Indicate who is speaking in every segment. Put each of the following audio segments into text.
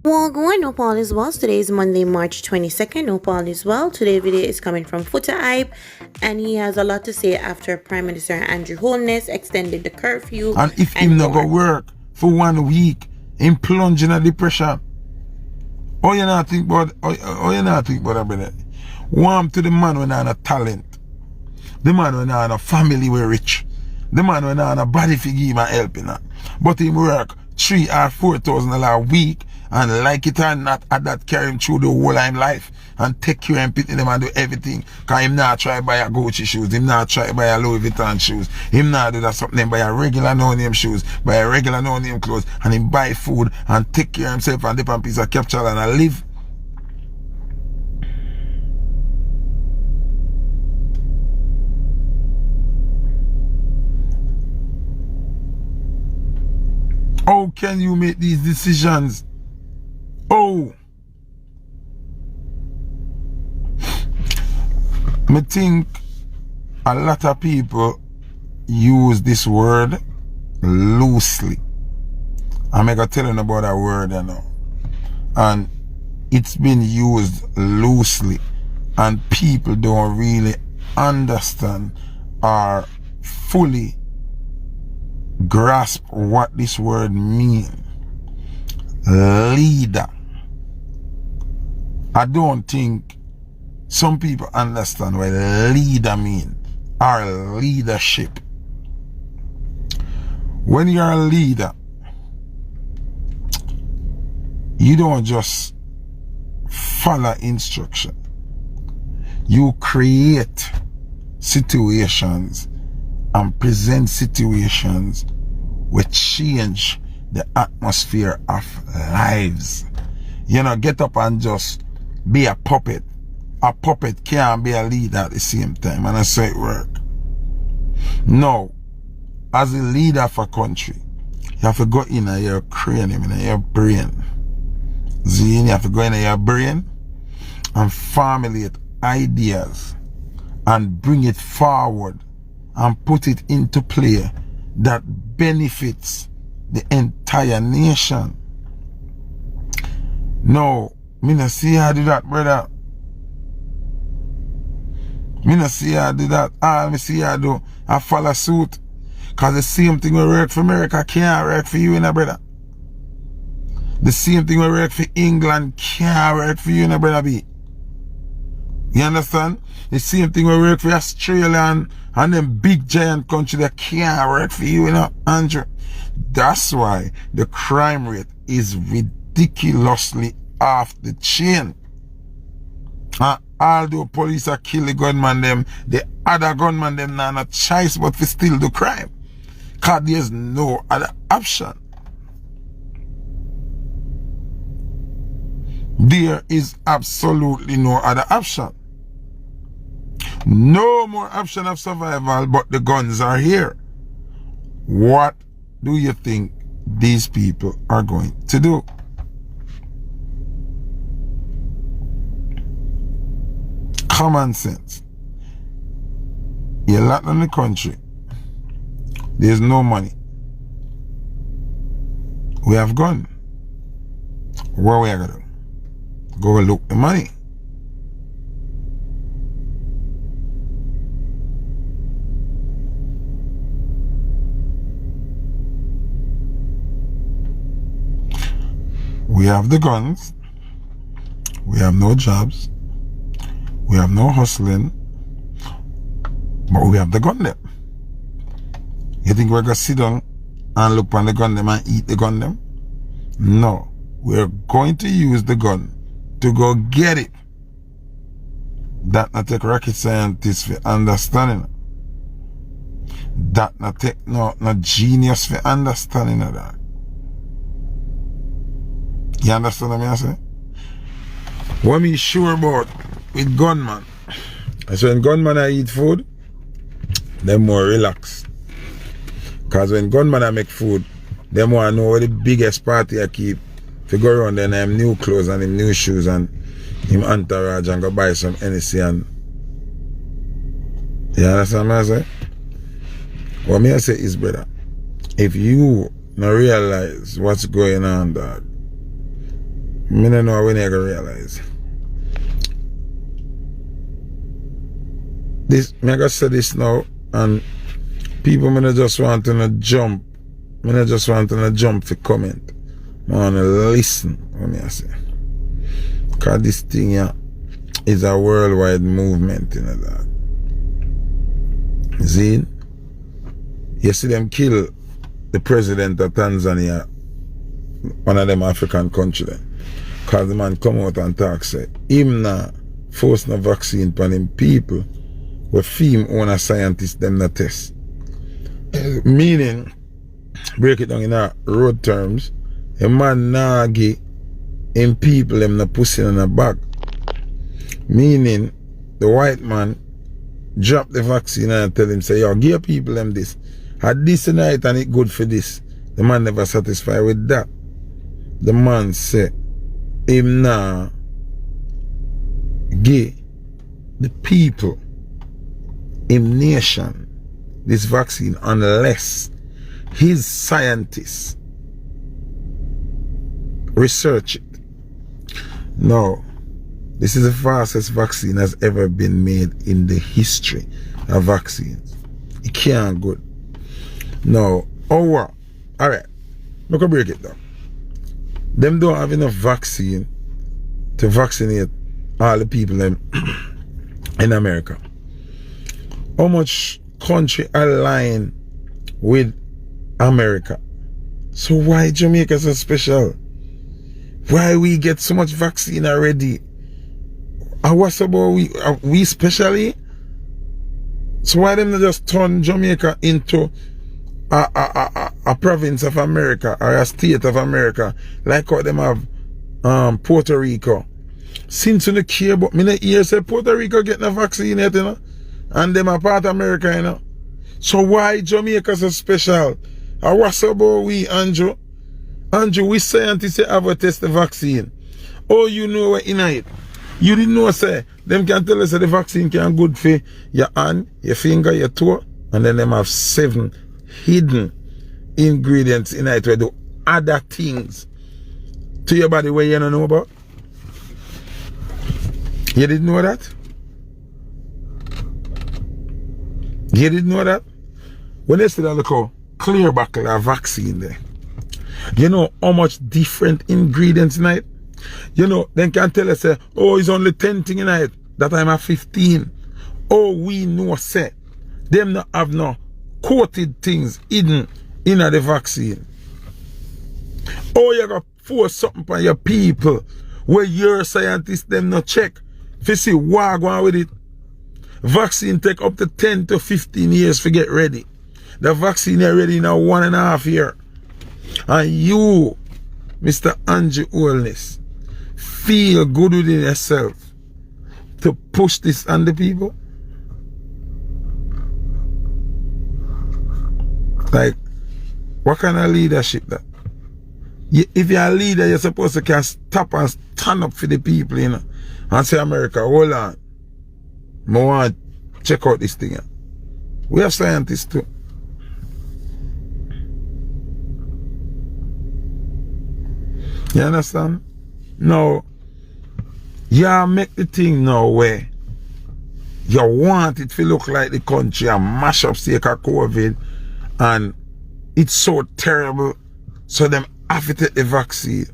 Speaker 1: Well, going, hope all is well. Today is Monday, March 22nd. Hope all is well. Today's video is coming from Foota Hype, and he has a lot to say after Prime Minister Andrew Holness extended the curfew.
Speaker 2: And if him not go work for 1 week, him plunge in a depression. Oh, you not think about you not think about that, brother. Warm to the man when I a talent. The man when I a family we rich. The man when I a body for give him a help in that. But him work $3,000 or $4,000 a week, and like it or not, at that carry him through the whole of him life and take care and pity them and do everything. Cause him not try buy a Gucci shoes, him not try buy a Louis Vuitton shoes, him not do that something, buy a regular no-name shoes, buy a regular no-name clothes, and him buy food and take care of himself and dip on piece of capture and I live. How can you make these decisions? Oh, I think a lot of people use this word loosely. I'm going to tell you about that word, you know. And it's been used loosely, and people don't really understand or fully grasp what this word means. Leader. I don't think some people understand what leader means, or leadership. When you're a leader, you don't just follow instruction. You create situations and present situations which change the atmosphere of lives. You know, get up and just be a puppet. A puppet can't be a leader at the same time, and I say it work. No, as a leader of a country, you have to go in your cranium, in your brain. You have to go in your brain and formulate ideas and bring it forward and put it into play that benefits the entire nation. No, me not see how do that, brother. Me not see how do that. All me see how do, I follow suit. Cause the same thing will work for America can't work for you, brother. The same thing will work for England can't work for you, brother B. You understand? The same thing will work for Australia and them big giant country that can't work for you, Andrew. That's why the crime rate is ridiculously off the chain. And although police are kill the gunman them, the other gunman them not a choice but to still do crime. Cause there's no other option. There is absolutely no other option. No more option of survival, but the guns are here. What do you think these people are going to do? Common sense. You're locked in the country. There's no money. We have gun. What we are going to do? Go look the money. We have the guns. We have no jobs. We have no hustling. But we have the gun them. You think we're going to sit down and look on the gun them and eat the gun them? No. We're going to use the gun to go get it. That not take rocket scientists for understanding. That not take no genius for understanding of that. You understand what I say? What me sure about with gunman, I say when gunman I eat food, them more relax. Cause when gunman I make food, them want to know where the biggest party I keep. To go around then him new clothes and him new shoes and him entourage and go buy some NSC and you understand what I say? What me I say is, brother, if you not realize what's going on, dog, I don't know when you're going to realize. This, I'm going to say this now, and people may not just want to jump. I not just want to jump for comment. I want to listen, what I say. Because this thing here is a worldwide movement, you know that. See? You see them kill the president of Tanzania, one of them African countries. Because the man come out and talk, say, him not force no vaccine for them people where film own a scientist them not test. Meaning, break it down in a road terms, a man nah give him people them not pussy in a bag. Meaning, the white man drop the vaccine and tell him, say, yo, give people them this. Had this tonight and it good for this. The man never satisfied with that. The man say, him now give the people, him nation, this vaccine unless his scientists research it. Now, this is the fastest vaccine has ever been made in the history of vaccines. It can't good. Now, what? Alright, look at break it down. Them don't have enough vaccine to vaccinate all the people in America. How much country align with America? So why Jamaica so special? Why we get so much vaccine already? And what's about we specially? So why them not just turn Jamaica into a province of America or a state of America like how them have Puerto Rico? Since you don't care about me not hear say Puerto Rico getting a vaccine yet, you know? And them are part of America, you know. So why Jamaica so special? And what's about we, Andrew? Andrew, we scientists have a test the vaccine. Oh, you know what in it? You didn't know, say, them can tell us that the vaccine can good for your hand, your finger, your toe, and then them have 7 hidden ingredients in it where do other things to your body where you don't know about. You didn't know that? You didn't know that? When they say that, look how clear buckle a vaccine there. You know how much different ingredients in it? You know, they can tell us, say, oh, it's only 10 things in it. That I'm at 15. Oh, we know, say, them not have no coated things hidden in the vaccine. Oh, you got to force something for your people where your scientists them not check. If you see what going with it, vaccine take up to 10 to 15 years to get ready. The vaccine is ready now 1.5 years. And you, Mr. Andrew Holness, feel good within yourself to push this on the people? Like, what kind of leadership that? If you're a leader, you're supposed to can stop and stand up for the people, you know, and say, America, hold on. I want to check out this thing. We have scientists too. You understand? Now, you make the thing now where you want it to look like the country and mash up sake of COVID and it's so terrible, so them have to take the vaccine.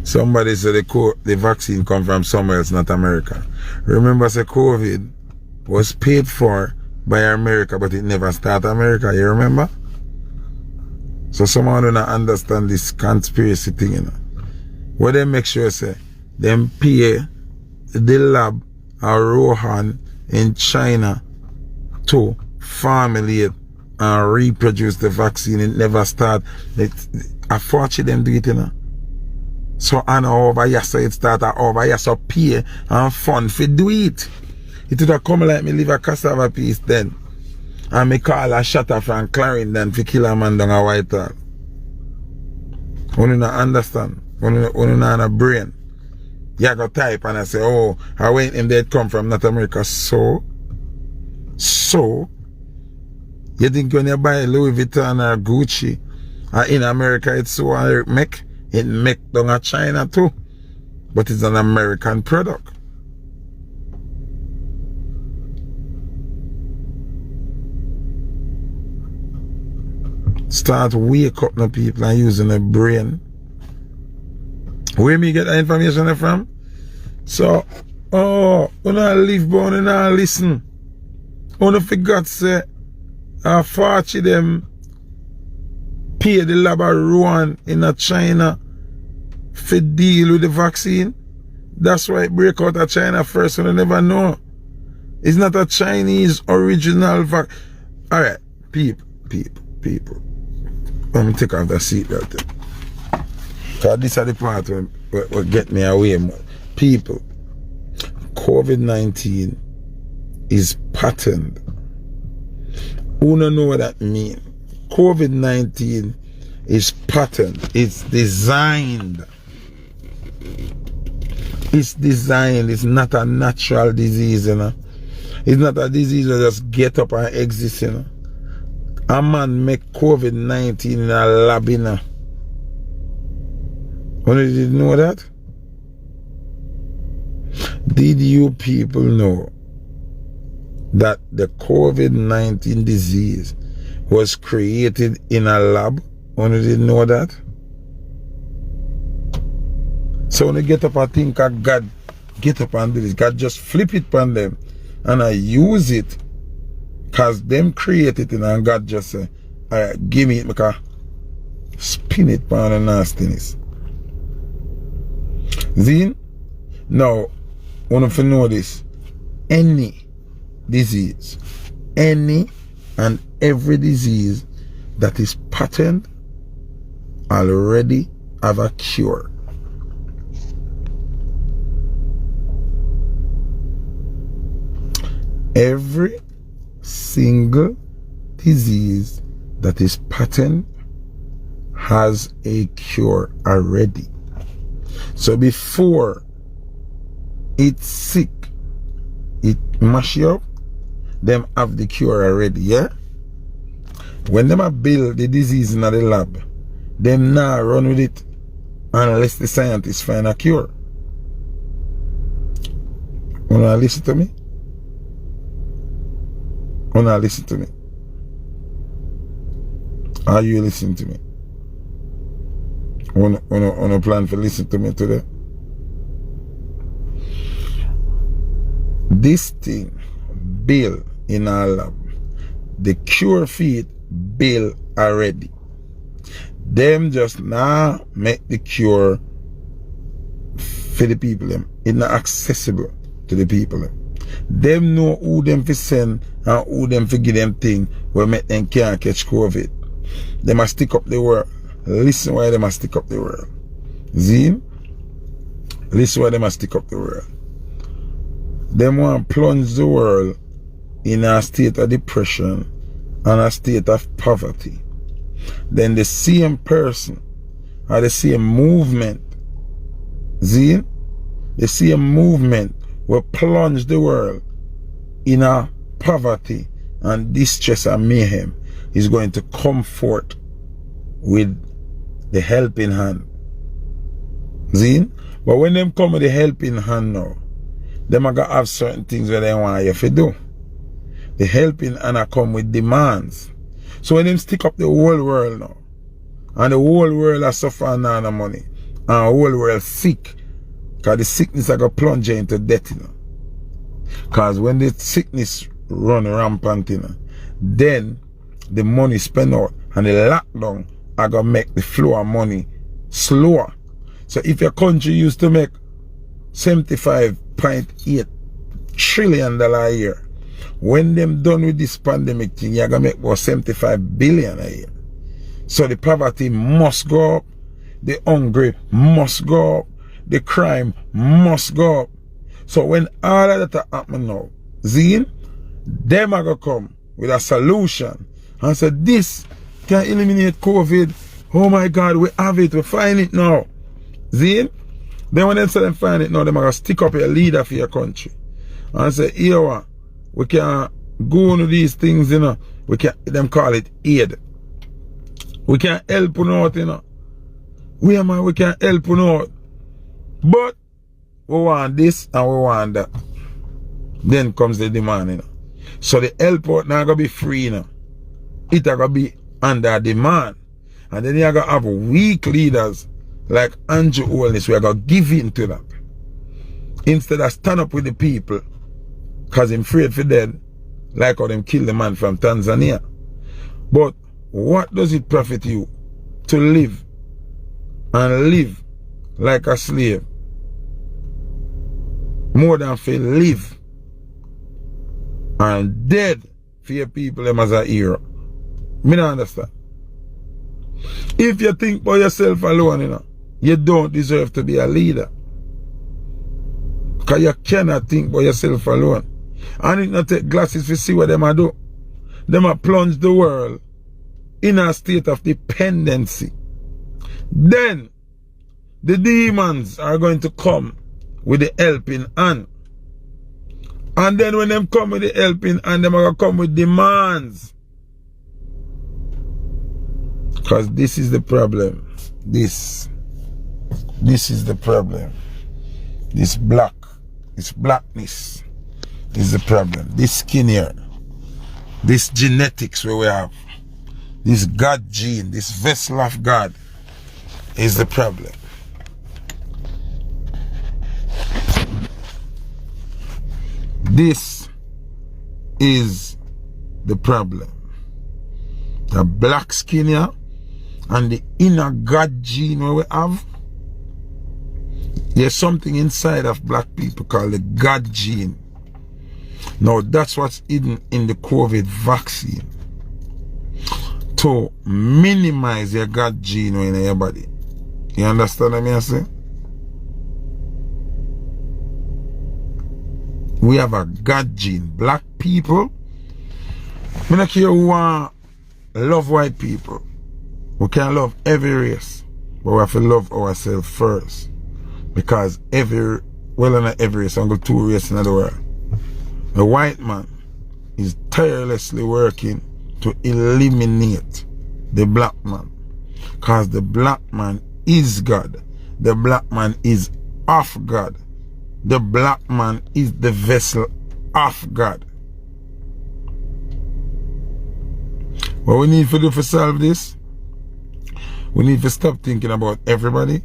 Speaker 2: Somebody said the vaccine come from somewhere else, not America. Remember, say COVID was paid for by America, but it never started America. You remember? So someone do not understand this conspiracy thing, you know. What they make sure say, them pay the lab or HON in China to formulate and reproduce the vaccine. It never start. Unfortunately, them do it, you know. So I know over here, so it started over here, so pay and fund for do it. It would have come like me leave a cassava piece then. And me call a shutter from Clarendon to kill a man down a Whitehall. You don't understand. You don't have a brain. You go type and I say, oh, I went him they come from North America. So, You think when you buy Louis Vuitton or Gucci, in America it's so make? It make down in China too. But it's an American product. Start wake up the people and using the brain. Where me get that information from? So, when I live born and I listen. When I forgot say, Fachi them pay the lab of Rouen in China for deal with the vaccine. That's why it break out of China first and I never know. It's not a Chinese original vaccine. Alright, people. Let me take off the seatbelt. Because this is the part where get me away. People, COVID-19 is patterned. Who don't know what that means? COVID-19 is patterned. It's designed. It's designed. It's not a natural disease, you know. It's not a disease that just get up and exist, you know. A man make COVID-19 in a lab, you know. Did you know that? Did you people know that the COVID-19 disease was created in a lab? Did you know that? So when they get up and think of God, get up and do this, God just flip it on them and I use it because them create it and God just say, alright, give me it because spin it on the nastiness. Then, now, one of you know this, any disease, any and every disease that is patterned already have a cure. Every single disease that is patterned has a cure already. So before it's sick, it mash you up, them have the cure already, yeah? When them a build the disease in the lab, them now run with it unless the scientists find a cure. Wanna listen to me? Wanna listen to me? Are you listening to me? Wanna plan for listen to me today? This thing built in our lab, the cure for it built already. Them just now make the cure for the people. It's not accessible to the people. Them know who them for send and who them for give them thing will make them can't catch COVID. They must stick up the world. Listen why they must stick up the world. See? Listen why they must stick up the world. Them want to plunge the world in a state of depression and a state of poverty. Then the same person or the same movement, see? The same movement will plunge the world in a poverty and distress and mayhem is going to comfort with the helping hand. See? But when them come with the helping hand now, them are going to have certain things that they want you to do. The helping hand are come with demands. So when them stick up the whole world now, and the whole world are suffering now the money, and the whole world sick, because the sickness are going to plunge you into debt, you know. Because when the sickness run rampant, you know, then the money spent out and the lockdown are going to make the flow of money slower. So if your country used to make $75.8 trillion a year, when them done with this pandemic thing, you're going to make about $75 billion a year. So the poverty must go up, the hungry must go up, the crime must go up. So when all of that happen now, Zine, them are going to come with a solution and say, this can eliminate COVID. Oh my God, we have it, we find it now. Zine, then when they say them find it now, them are going to stick up a leader for your country and say, here, we can go into these things, you know, We can them call it aid. We can help you out, you know. We can help you out. But we want this and we want that. Then comes the demand, you know. So the help out not gonna be free, you know. It gonna be under demand. And then you're gonna have weak leaders like Andrew Holness, we are gonna give in to that. Instead of stand up with the people, cause him afraid for dead, like how them kill the man from Tanzania. But what does it profit you to live and live like a slave more than for live and dead for your people them as a hero? Me don't understand. If you think by yourself alone, you know, you don't deserve to be a leader. Because you cannot think by yourself alone. And it not take glasses to see what them a do. Them a plunge the world in a state of dependency. Then the demons are going to come with the helping hand. And then when them come with the helping hand, them are going to come with demands. Because this is the problem. This is the problem. This blackness is the problem. This skin here, this genetics where we have, this God gene, this vessel of God is the problem. This is the problem. The black skin here and the inner God gene where we have, there's something inside of black people called the God gene. Now that's what's hidden in the COVID vaccine to minimize your God gene in your body. You understand what I say? We have a God gene. Black people, I don't care who love white people. We can love every race, but we have to love ourselves first. Because not every race, only two races in the world. The white man is tirelessly working to eliminate the black man. Because the black man is God. The black man is of God. The black man is the vessel of God. What we need to do to solve this, we need to stop thinking about everybody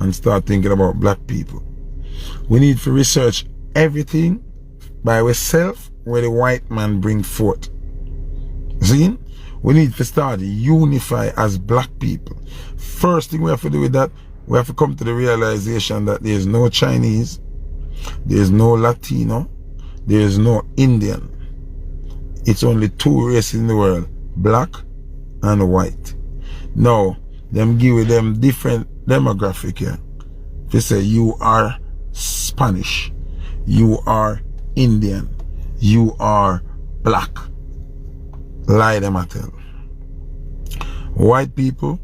Speaker 2: and start thinking about black people. We need to research everything by ourselves where the white man bring forth. See? We need to start unify as black people. First thing we have to do with that, we have to come to the realization that there is no Chinese, there is no Latino, there is no Indian. It's only two races in the world, black and white. Now, them give them different demographic here. They say you are Spanish, you are Indian, you are black. Lie them I tell. White people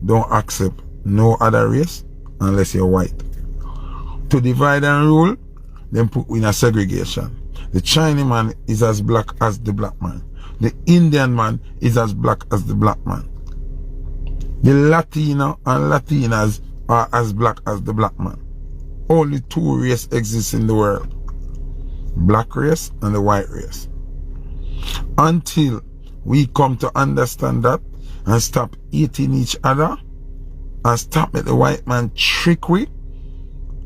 Speaker 2: don't accept no other race unless you're white. To divide and rule, then put in a segregation. The Chinese man is as black as the black man. The Indian man is as black as the black man. The Latino and Latinas are as black as the black man. Only two races exist in the world. Black race and the white race. Until we come to understand that and stop eating each other and stop let the white man trick we,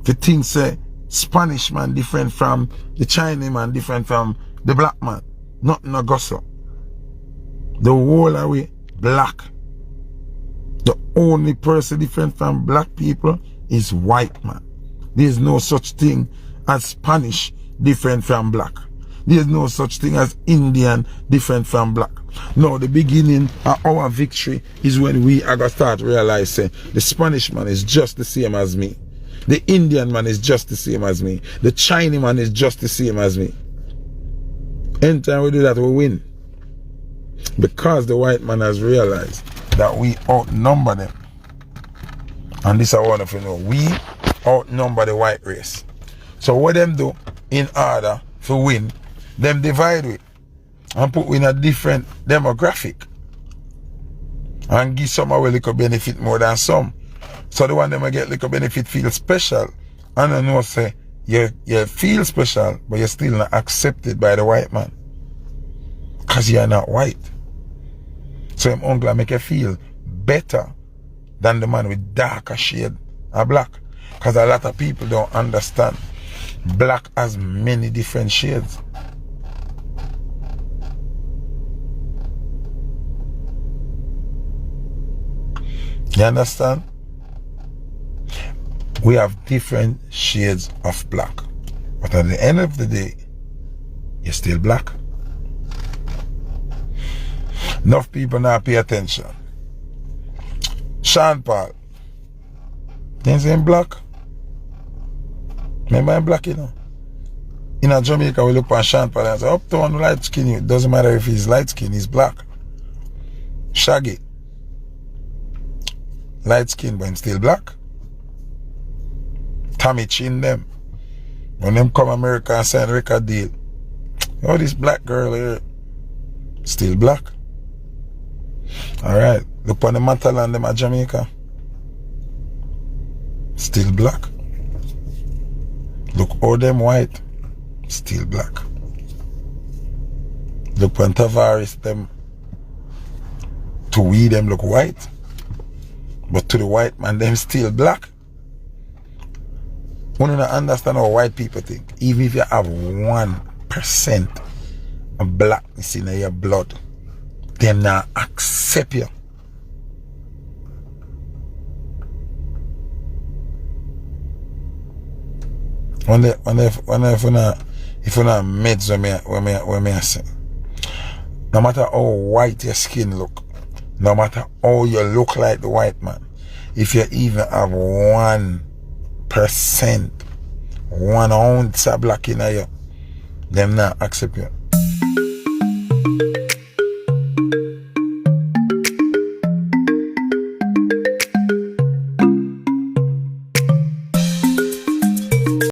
Speaker 2: the thing say Spanish man different from the Chinese man, different from the black man. Nothing no gossip. The whole of we black. The only person different from black people is white man. There is no such thing as Spanish different from black. There is no such thing as Indian different from black. No, the beginning of our victory is when we are going to start realizing the Spanish man is just the same as me. The Indian man is just the same as me. The Chinese man is just the same as me. Anytime we do that, we win. Because the white man has realized that we outnumber them. And this I want to know. We outnumber the white race. So what them do in order to win, them divide with. and put in a different demographic and give some a little benefit more than some. So the one them get little benefit feel special, and I know say you feel special, but you're still not accepted by the white man because you're not white. So him uncle make you feel better than the man with darker shade of black, because a lot of people don't understand black has many different shades. You understand? We have different shades of black, but at the end of the day, you're still black. Enough people now pay attention. Sean Paul, you say him black? Remember him black, you know? In Jamaica, we look at Sean Paul and say, uptown light skin, it doesn't matter if he's light skin, he's black. Shaggy, light skin, but him still black. Tommy Chin them, when them come America and sign record deal, oh, this black girl here, still black. Alright, look on the Matalan them at Jamaica, still black. Look all them white, still black. Look on Tavares them, to we them look white, but to the white man them still black. We don't understand how white people think. Even if you have 1% of blackness in your blood, they not accept you. If you not meds when me say, no matter how white your skin look, no matter how you look like the white man, if you even have 1%, 1 ounce of black in you, them not accept you.